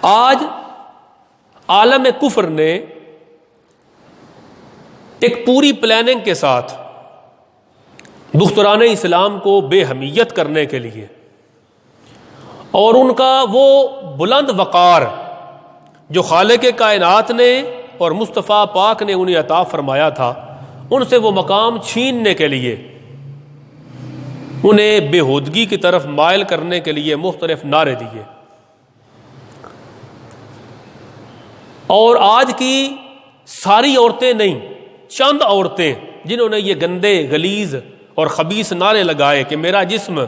آج عالم کفر نے ایک پوری پلاننگ کے ساتھ دختران اسلام کو بے حمیت کرنے کے لیے اور ان کا وہ بلند وقار جو خالق کائنات نے اور مصطفیٰ پاک نے انہیں عطا فرمایا تھا، ان سے وہ مقام چھیننے کے لیے، انہیں بےہودگی کی طرف مائل کرنے کے لیے مختلف نعرے دیے۔ اور آج کی ساری عورتیں نہیں، چند عورتیں جنہوں نے یہ گندے غلیظ اور خبیث نعرے لگائے کہ میرا جسم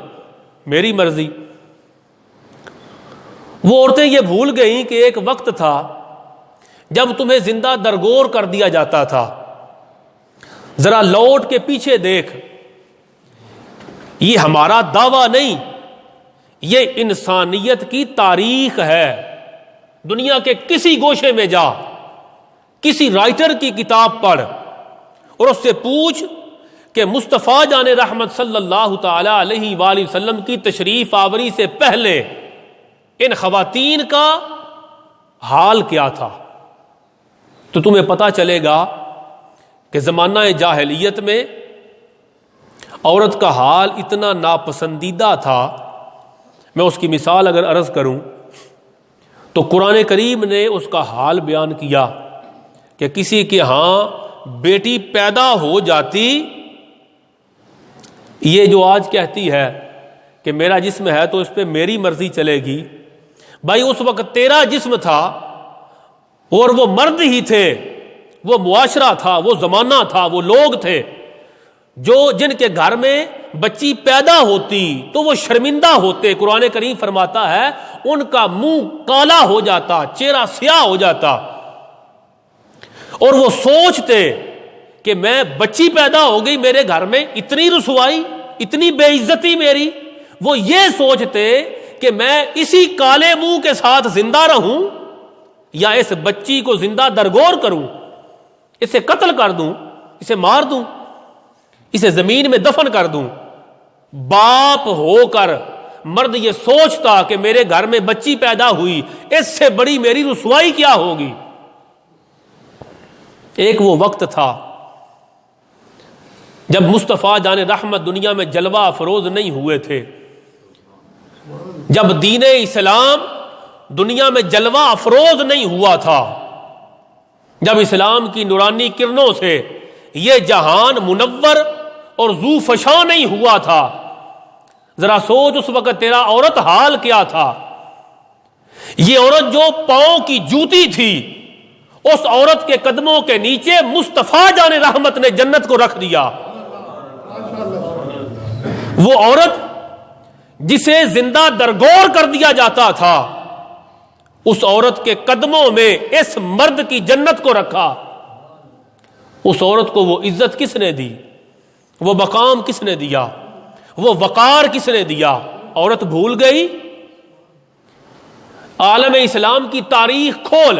میری مرضی، وہ عورتیں یہ بھول گئیں کہ ایک وقت تھا جب تمہیں زندہ درگور کر دیا جاتا تھا۔ ذرا لوٹ کے پیچھے دیکھ، یہ ہمارا دعویٰ نہیں، یہ انسانیت کی تاریخ ہے۔ دنیا کے کسی گوشے میں جا، کسی رائٹر کی کتاب پڑھ اور اس سے پوچھ کہ مصطفیٰ جان رحمت صلی اللہ تعالی علیہ وآلہ وسلم کی تشریف آوری سے پہلے ان خواتین کا حال کیا تھا، تو تمہیں پتہ چلے گا کہ زمانہ جاہلیت میں عورت کا حال اتنا ناپسندیدہ تھا۔ میں اس کی مثال اگر عرض کروں تو قرآن کریم نے اس کا حال بیان کیا کہ کسی کے ہاں بیٹی پیدا ہو جاتی، یہ جو آج کہتی ہے کہ میرا جسم ہے تو اس پہ میری مرضی چلے گی، بھائی اس وقت تیرا جسم تھا اور وہ مرد ہی تھے، وہ معاشرہ تھا، وہ زمانہ تھا، وہ لوگ تھے جو جن کے گھر میں بچی پیدا ہوتی تو وہ شرمندہ ہوتے۔ قرآن کریم فرماتا ہے ان کا منہ کالا ہو جاتا، چہرہ سیاہ ہو جاتا، اور وہ سوچتے کہ میں بچی پیدا ہو گئی میرے گھر میں، اتنی رسوائی، اتنی بے عزتی میری۔ وہ یہ سوچتے کہ میں اسی کالے منہ کے ساتھ زندہ رہوں یا اس بچی کو زندہ درگور کروں، اسے قتل کر دوں، اسے مار دوں، اسے زمین میں دفن کر دوں۔ باپ ہو کر مرد یہ سوچتا کہ میرے گھر میں بچی پیدا ہوئی، اس سے بڑی میری رسوائی کیا ہوگی۔ ایک وہ وقت تھا جب مصطفیٰ جان رحمت دنیا میں جلوہ افروز نہیں ہوئے تھے، جب دین اسلام دنیا میں جلوہ افروز نہیں ہوا تھا، جب اسلام کی نورانی کرنوں سے یہ جہان منور اور ذو فشاں نہیں ہوا تھا۔ ذرا سوچ اس وقت تیرا عورت حال کیا تھا۔ یہ عورت جو پاؤں کی جوتی تھی، اس عورت کے قدموں کے نیچے مصطفیٰ جان رحمت نے جنت کو رکھ دیا۔ وہ عورت جسے زندہ درگور کر دیا جاتا تھا، اس عورت کے قدموں میں اس مرد کی جنت کو رکھا۔ اس عورت کو وہ عزت کس نے دی؟ وہ مقام کس نے دیا؟ وہ وقار کس نے دیا؟ عورت بھول گئی؟ عالم اسلام کی تاریخ کھول،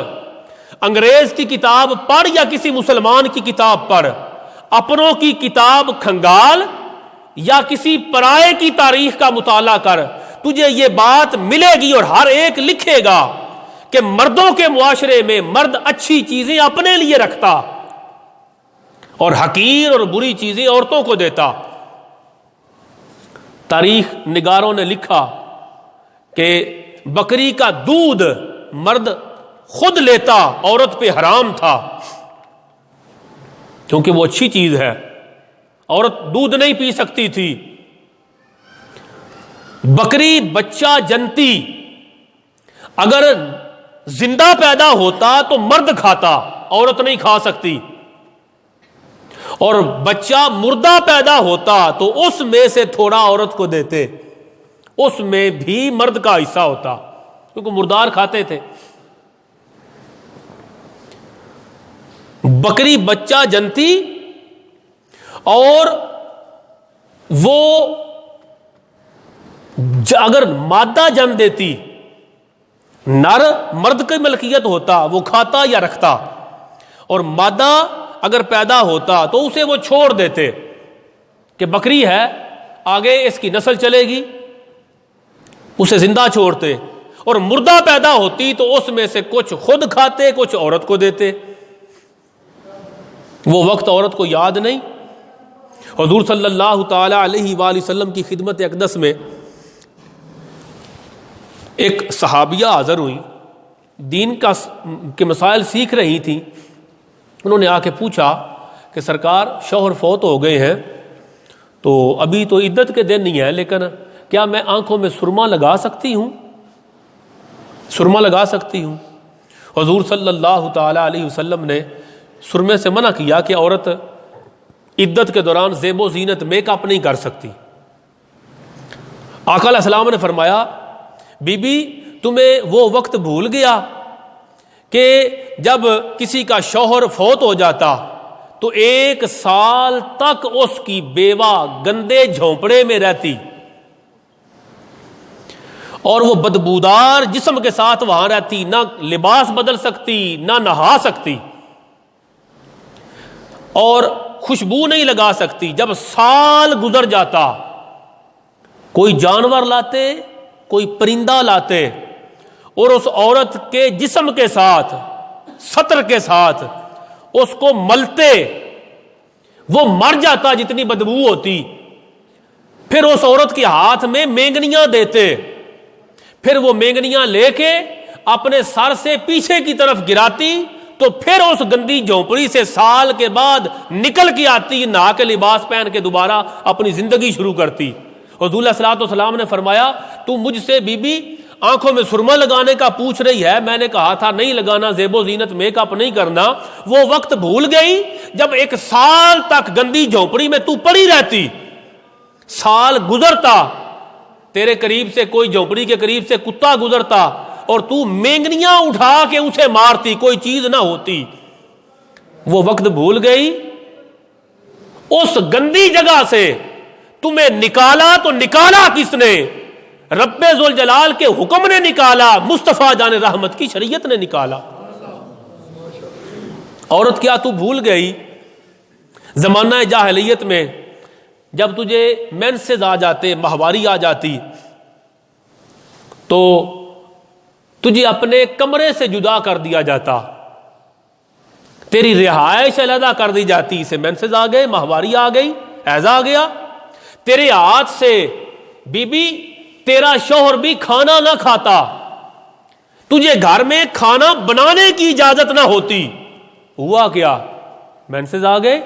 انگریز کی کتاب پڑھ یا کسی مسلمان کی کتاب پڑھ، اپنوں کی کتاب کھنگال یا کسی پرائے کی تاریخ کا مطالعہ کر، تجھے یہ بات ملے گی اور ہر ایک لکھے گا کہ مردوں کے معاشرے میں مرد اچھی چیزیں اپنے لیے رکھتا اور حقیر اور بری چیزیں عورتوں کو دیتا۔ تاریخ نگاروں نے لکھا کہ بکری کا دودھ مرد خود لیتا، عورت پہ حرام تھا، کیونکہ وہ اچھی چیز ہے، عورت دودھ نہیں پی سکتی تھی۔ بکری بچہ جنتی اگر زندہ پیدا ہوتا تو مرد کھاتا، عورت نہیں کھا سکتی، اور بچہ مردہ پیدا ہوتا تو اس میں سے تھوڑا عورت کو دیتے، اس میں بھی مرد کا حصہ ہوتا، کیونکہ مردار کھاتے تھے۔ بکری بچہ جنتی اور وہ اگر مادہ جن دیتی، نر مرد کی ملکیت ہوتا، وہ کھاتا یا رکھتا، اور مادہ اگر پیدا ہوتا تو اسے وہ چھوڑ دیتے کہ بکری ہے، آگے اس کی نسل چلے گی، اسے زندہ چھوڑتے، اور مردہ پیدا ہوتی تو اس میں سے کچھ خود کھاتے کچھ عورت کو دیتے. وہ وقت عورت کو یاد نہیں. حضور صلی اللہ تعالی علیہ وآلہ وسلم کی خدمت اقدس میں ایک صحابیہ حاضر ہوئی, دین کے مسائل سیکھ رہی تھیں. انہوں نے آ کے پوچھا کہ سرکار شوہر فوت ہو گئے ہیں تو ابھی تو عدت کے دن نہیں ہے, لیکن کیا میں آنکھوں میں سرما لگا سکتی ہوں؟ سرما لگا سکتی ہوں؟ حضور صلی اللہ تعالی علیہ وسلم نے سرمے سے منع کیا کہ عورت عدت کے دوران زیب و زینت میک اپ نہیں کر سکتی. آقا علیہ السلام نے فرمایا بی بی تمہیں وہ وقت بھول گیا کہ جب کسی کا شوہر فوت ہو جاتا تو 1 سال تک اس کی بیوہ گندے جھونپڑے میں رہتی اور وہ بدبودار جسم کے ساتھ وہاں رہتی, نہ لباس بدل سکتی نہ نہا سکتی اور خوشبو نہیں لگا سکتی. جب سال گزر جاتا کوئی جانور لاتے کوئی پرندہ لاتے اور اس عورت کے جسم کے ساتھ سطر کے ساتھ اس کو ملتے, وہ مر جاتا جتنی بدبو ہوتی. پھر اس عورت کے ہاتھ میں مینگنیاں دیتے, پھر وہ مینگنیاں لے کے اپنے سر سے پیچھے کی طرف گراتی تو پھر اس گندی جھونپڑی سے سال کے بعد نکل کے آتی, نہا کے لباس پہن کے دوبارہ اپنی زندگی شروع کرتی. حضور علیہ الصلوۃ والسلام نے فرمایا تو مجھ سے بی بی آنکھوں میں سرما لگانے کا پوچھ رہی ہے, میں نے کہا تھا نہیں لگانا, زیب و زینت میک اپ نہیں کرنا. وہ وقت بھول گئی جب 1 سال تک گندی جھونپڑی میں تو پڑی رہتی, سال گزرتا تیرے قریب سے کوئی جھونپڑی کے قریب سے کتا گزرتا اور تو مینگنیاں اٹھا کے اسے مارتی, کوئی چیز نہ ہوتی. وہ وقت بھول گئی. اس گندی جگہ سے تمہیں نکالا تو نکالا کس نے؟ رب ذوالجلال کے حکم نے نکالا, مصطفیٰ جان رحمت کی شریعت نے نکالا. عورت کیا تو بھول گئی زمانہ جاہلیت میں جب تجھے مینسز آ جاتے, ماہواری آ جاتی تو تجھے اپنے کمرے سے جدا کر دیا جاتا, تیری رہائش علیحدہ کر دی جاتی. اسے مینسز آ گئے, ماہواری آ گئی, حیض آ گیا. تیرے ہاتھ سے بی بی تیرا شوہر بھی کھانا نہ کھاتا, تجھے گھر میں کھانا بنانے کی اجازت نہ ہوتی. ہوا کیا؟ مینسز آ گئے,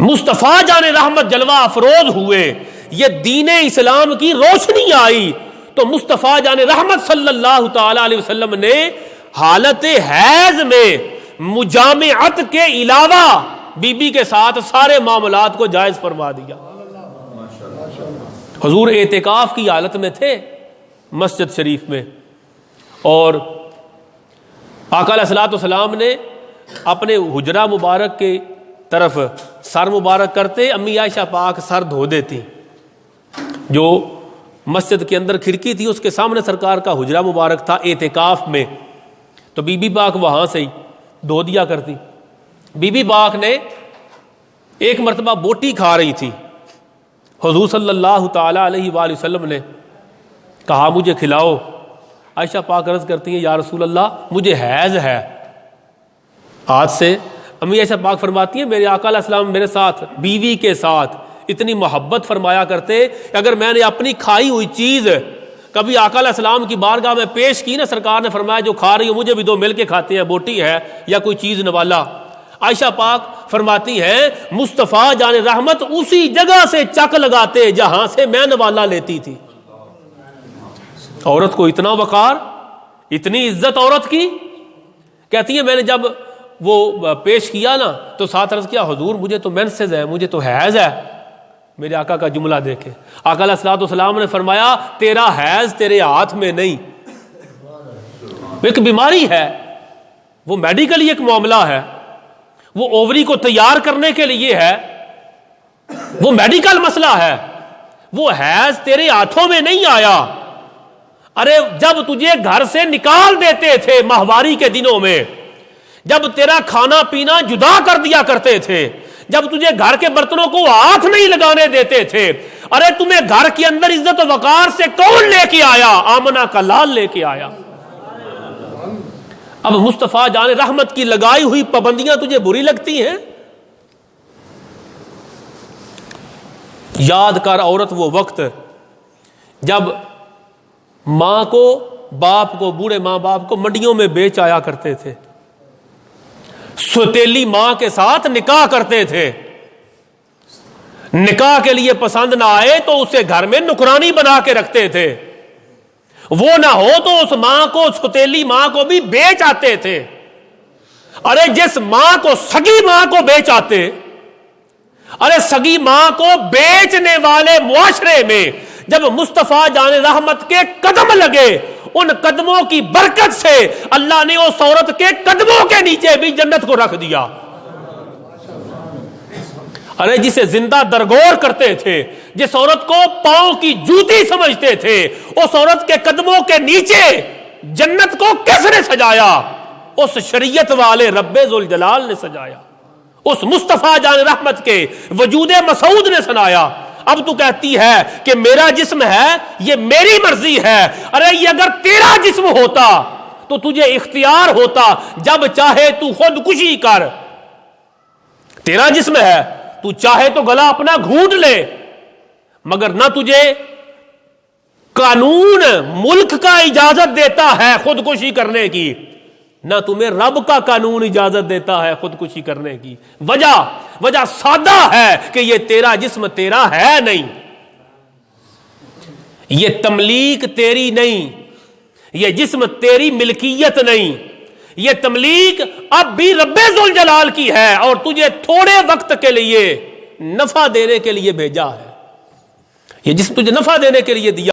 مصطفیٰ جان رحمت جلوہ افروز ہوئے, یہ دین اسلام کی روشنی آئی تو مصطفیٰ جان رحمت صلی اللہ تعالی علیہ وسلم نے حالت حیض میں مجامعت کے علاوہ بی بی کے ساتھ سارے معاملات کو جائز فرما دیا. حضور اعتکاف کی حالت میں تھے مسجد شریف میں, اور آقا علیہ الصلوۃ والسلام نے اپنے حجرہ مبارک کے طرف سر مبارک کرتے امی عائشہ پاک سر دھو دیتی. جو مسجد کے اندر کھڑکی تھی اس کے سامنے سرکار کا حجرہ مبارک تھا اعتکاف میں, تو بی بی پاک وہاں سے ہی دھو دیا کرتی. بی بی پاک نے ایک مرتبہ بوٹی کھا رہی تھی, حضور صلی اللہ تعالی علیہ وآلہ وسلم نے کہا مجھے کھلاؤ. عائشہ پاک عرض کرتی ہیں یا رسول اللہ مجھے حیض ہے. آج سے امی عائشہ پاک فرماتی ہیں میرے آقا علیہ السلام میرے ساتھ بیوی کے ساتھ اتنی محبت فرمایا کرتے کہ اگر میں نے اپنی کھائی ہوئی چیز کبھی آقا علیہ السلام کی بارگاہ میں پیش کی نا, سرکار نے فرمایا جو کھا رہی ہو مجھے بھی دو, مل کے کھاتے ہیں, بوٹی ہے یا کوئی چیز نوالا. عائشہ پاک فرماتی ہیں مصطفیٰ جان رحمت اسی جگہ سے چک لگاتے جہاں سے میں نوالا لیتی تھی. عورت کو اتنا وقار, اتنی عزت عورت کی. کہتی ہے میں نے جب وہ پیش کیا نا تو ساتھ عرض کیا حضور مجھے تو مینسز ہے, مجھے تو حیض ہے. میرے آقا کا جملہ دیکھیں, آقا علیہ الصلوۃ والسلام نے فرمایا تیرا حیض تیرے ہاتھ میں نہیں, ایک بیماری ہے, وہ میڈیکلی ایک معاملہ ہے, وہ اووری کو تیار کرنے کے لیے ہے, وہ میڈیکل مسئلہ ہے. وہ حیض تیرے ہاتھوں میں نہیں آیا. ارے جب تجھے گھر سے نکال دیتے تھے ماہواری کے دنوں میں, جب تیرا کھانا پینا جدا کر دیا کرتے تھے, جب تجھے گھر کے برتنوں کو ہاتھ نہیں لگانے دیتے تھے, ارے تمہیں گھر کے اندر عزت و وقار سے کون لے کے آیا؟ آمنہ کا لال لے کے آیا۔ اب مصطفیٰ جان رحمت کی لگائی ہوئی پابندیاں تجھے بری لگتی ہیں؟ یاد کر عورت وہ وقت جب ماں کو، باپ کو، بوڑھے ماں باپ کو منڈیوں میں بیچ آیا کرتے تھے، سوتیلی ماں کے ساتھ نکاح کرتے تھے، نکاح کے لیے پسند نہ آئے تو اسے گھر میں نکرانی بنا کے رکھتے تھے، وہ نہ ہو تو اس ماں کو، سوتیلی ماں کو بھی بیچ آتے تھے۔ ارے جس ماں کو، سگی ماں کو بیچ آتے، ارے سگی ماں کو بیچنے والے معاشرے میں جب مصطفیٰ جان رحمت کے قدم لگے، ان قدموں کی برکت سے اللہ نے اس عورت کے قدموں کے نیچے بھی جنت کو رکھ دیا۔ ارے جسے زندہ درگور کرتے تھے، جس عورت کو پاؤں کی جوتی سمجھتے تھے، اس عورت کے قدموں کے نیچے جنت کو کس نے سجایا؟ اس شریعت والے رب ذوالجلال نے سجایا، اس مصطفیٰ جان رحمت کے وجود مسعود نے سنایا۔ اب تو کہتی ہے کہ میرا جسم ہے، یہ میری مرضی ہے۔ ارے یہ اگر تیرا جسم ہوتا تو تجھے اختیار ہوتا، جب چاہے تو خودکشی کر۔ تیرا جسم ہے، تو چاہے تو گلا اپنا گھونٹ لے، مگر نہ تجھے قانون ملک کا اجازت دیتا ہے خودکشی کرنے کی، نہ تمہیں رب کا قانون اجازت دیتا ہے خودکشی کرنے کی۔ وجہ سادہ ہے کہ یہ تیرا جسم تیرا ہے نہیں، یہ تملیک تیری نہیں، یہ جسم تیری ملکیت نہیں، یہ تملیک اب بھی رب ذوالجلال کی ہے، اور تجھے تھوڑے وقت کے لیے نفع دینے کے لیے بھیجا ہے۔ یہ جسم تجھے نفع دینے کے لیے دیا